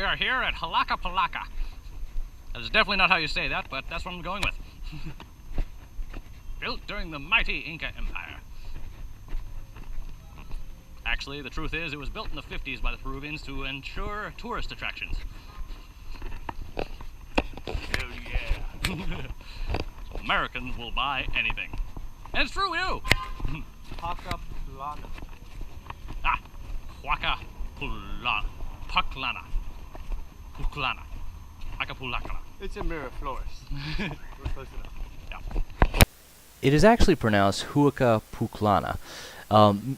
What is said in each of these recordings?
are here at Huaca Pucllana. That is definitely not how you say that, but that's what I'm going with. Built during the mighty Inca Empire. Actually, the truth is, it was built in the 50s by the Peruvians to ensure tourist attractions. Hell yeah. Americans will buy anything. And it's true, we do. Huaca Pucllana. Ah, Huaca Pucllana. Pucllana. Pucllana. Huaca Pucllana. It's in Miraflores. We're close enough. Yeah. It is actually pronounced Huaca Pucllana.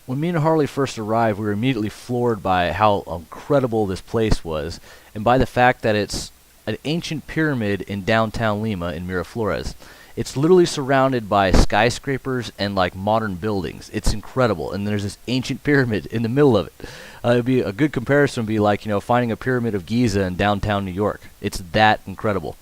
When me and Harley first arrived, we were immediately floored by how incredible this place was, and by the fact that it's an ancient pyramid in downtown Lima in Miraflores. It's literally surrounded by skyscrapers and like modern buildings. It's incredible, and there's this ancient pyramid in the middle of it. It'd be a good comparison would be like, finding a pyramid of Giza in downtown New York. It's that incredible.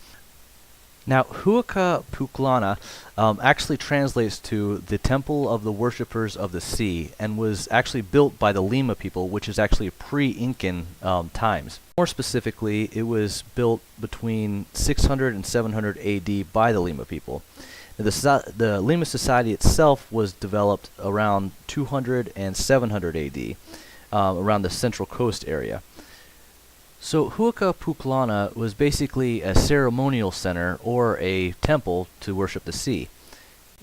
Now, Huaca Pucllana actually translates to the Temple of the Worshippers of the Sea, and was actually built by the Lima people, which is actually pre-Incan times. More specifically, it was built between 600 and 700 AD by the Lima people. Now, the Lima society itself was developed around 200 and 700 AD, around the Central Coast area. So Huaca Pucllana was basically a ceremonial center or a temple to worship the sea.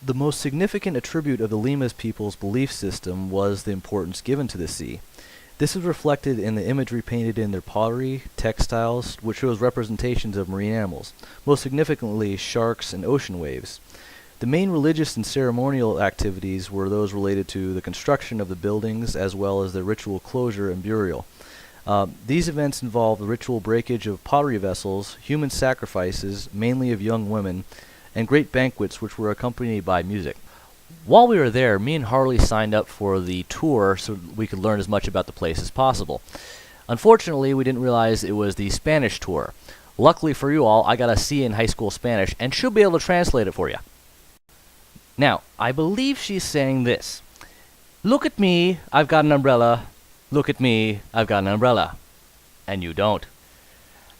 The most significant attribute of the Lima's people's belief system was the importance given to the sea. This is reflected in the imagery painted in their pottery, textiles, which shows representations of marine animals, most significantly sharks and ocean waves. The main religious and ceremonial activities were those related to the construction of the buildings as well as the ritual closure and burial. These events involve the ritual breakage of pottery vessels, human sacrifices, mainly of young women, and great banquets which were accompanied by music. While we were there, me and Harley signed up for the tour so we could learn as much about the place as possible. Unfortunately, we didn't realize it was the Spanish tour. Luckily for you all, I got a C in high school Spanish and should be able to translate it for you. Now, I believe she's saying this. Look at me, I've got an umbrella. Look at me, I've got an umbrella. And you don't.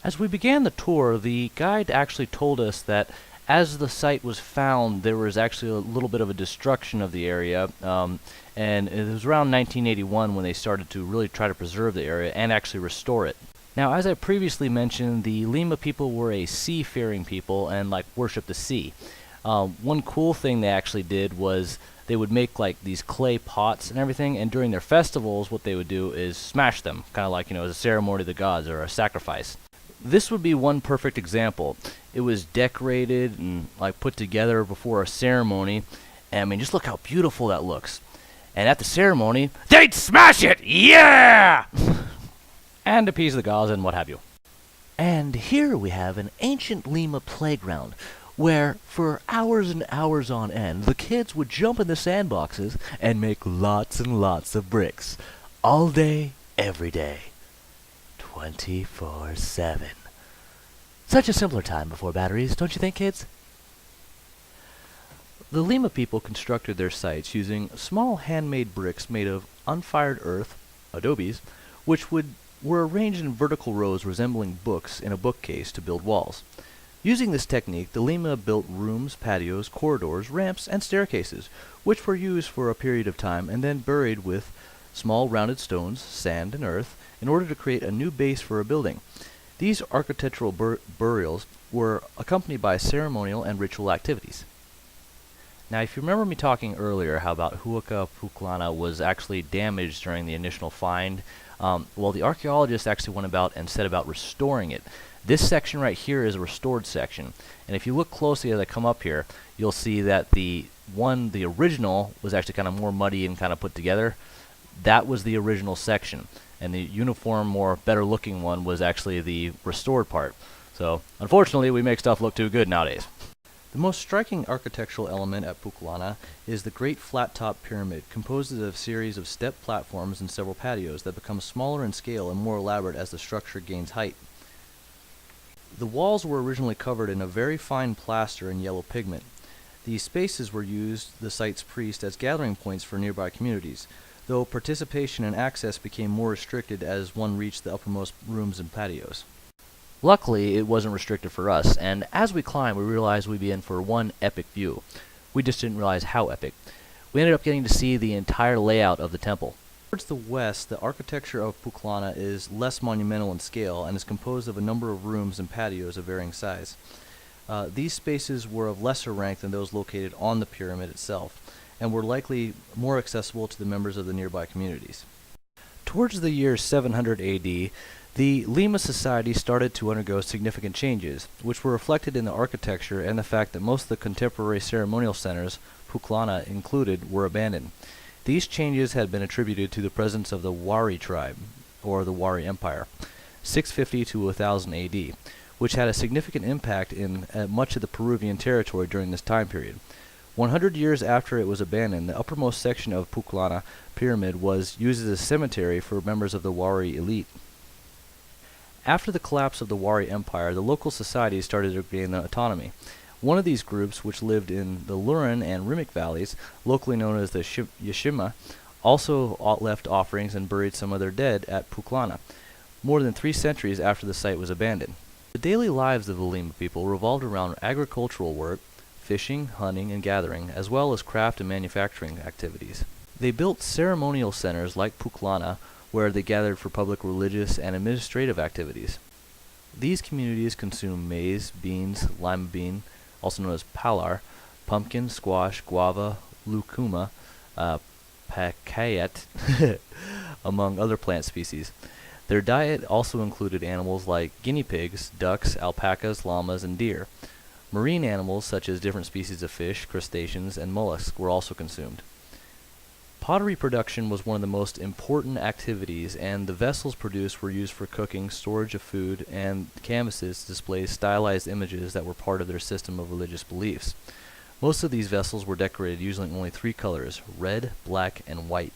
As we began the tour, the guide actually told us that as the site was found, there was actually a little bit of a destruction of the area, and it was around 1981 when they started to really try to preserve the area and actually restore it. Now, as I previously mentioned, the Lima people were a seafaring people and worship the sea. One cool thing they actually did was they would make these clay pots and everything, and during their festivals what they would do is smash them, kind of as a ceremony to the gods or a sacrifice. This would be one perfect example. It was decorated and put together before a ceremony, and I mean, just look how beautiful that looks. And at the ceremony, they'd smash it! Yeah! And appease the gods and what have you. And here we have an ancient Lima playground, where for hours and hours on end, the kids would jump in the sandboxes and make lots and lots of bricks. All day, every day. 24/7. Such a simpler time before batteries, don't you think, kids? The Lima people constructed their sites using small handmade bricks made of unfired earth, adobes, which were arranged in vertical rows resembling books in a bookcase to build walls. Using this technique, the Lima built rooms, patios, corridors, ramps, and staircases, which were used for a period of time and then buried with small rounded stones, sand, and earth in order to create a new base for a building. These architectural burials were accompanied by ceremonial and ritual activities. Now, if you remember me talking earlier how about Huaca Pucllana was actually damaged during the initial find, well, the archaeologists actually went about and set about restoring it. This section right here is a restored section, and if you look closely as I come up here, you'll see that the original was actually kind of more muddy and kind of put together. That was the original section, and the uniform, more better looking one was actually the restored part. So, unfortunately, we make stuff look too good nowadays. The most striking architectural element at Pucllana is the great flat-top pyramid, composed of a series of step platforms and several patios that become smaller in scale and more elaborate as the structure gains height. The walls were originally covered in a very fine plaster and yellow pigment. These spaces were used, the site's priests, as gathering points for nearby communities, though participation and access became more restricted as one reached the uppermost rooms and patios. Luckily, it wasn't restricted for us, and as we climbed, we realized we'd be in for one epic view. We just didn't realize how epic. We ended up getting to see the entire layout of the temple. Towards the west, the architecture of Pucllana is less monumental in scale and is composed of a number of rooms and patios of varying size. These spaces were of lesser rank than those located on the pyramid itself, and were likely more accessible to the members of the nearby communities. Towards the year 700 AD, the Lima society started to undergo significant changes, which were reflected in the architecture and the fact that most of the contemporary ceremonial centers, Pucllana included, were abandoned. These changes had been attributed to the presence of the Wari tribe, or the Wari Empire, 650 to 1000 AD, which had a significant impact in much of the Peruvian territory during this time period. 100 years after it was abandoned, the uppermost section of Pucllana pyramid was used as a cemetery for members of the Wari elite. After the collapse of the Wari Empire, the local societies started to gain autonomy. One of these groups, which lived in the Lurin and Rimac valleys, locally known as the Yashima, also left offerings and buried some of their dead at Pucllana, more than 3 centuries after the site was abandoned. The daily lives of the Lima people revolved around agricultural work, fishing, hunting, and gathering, as well as craft and manufacturing activities. They built ceremonial centers like Pucllana, where they gathered for public religious and administrative activities. These communities consumed maize, beans, lima bean, also known as palar, pumpkin, squash, guava, lucuma, pacayet, among other plant species. Their diet also included animals like guinea pigs, ducks, alpacas, llamas, and deer. Marine animals such as different species of fish, crustaceans, and mollusks were also consumed. Pottery production was one of the most important activities, and the vessels produced were used for cooking, storage of food, and canvases to display stylized images that were part of their system of religious beliefs. Most of these vessels were decorated using only 3 colors: red, black, and white.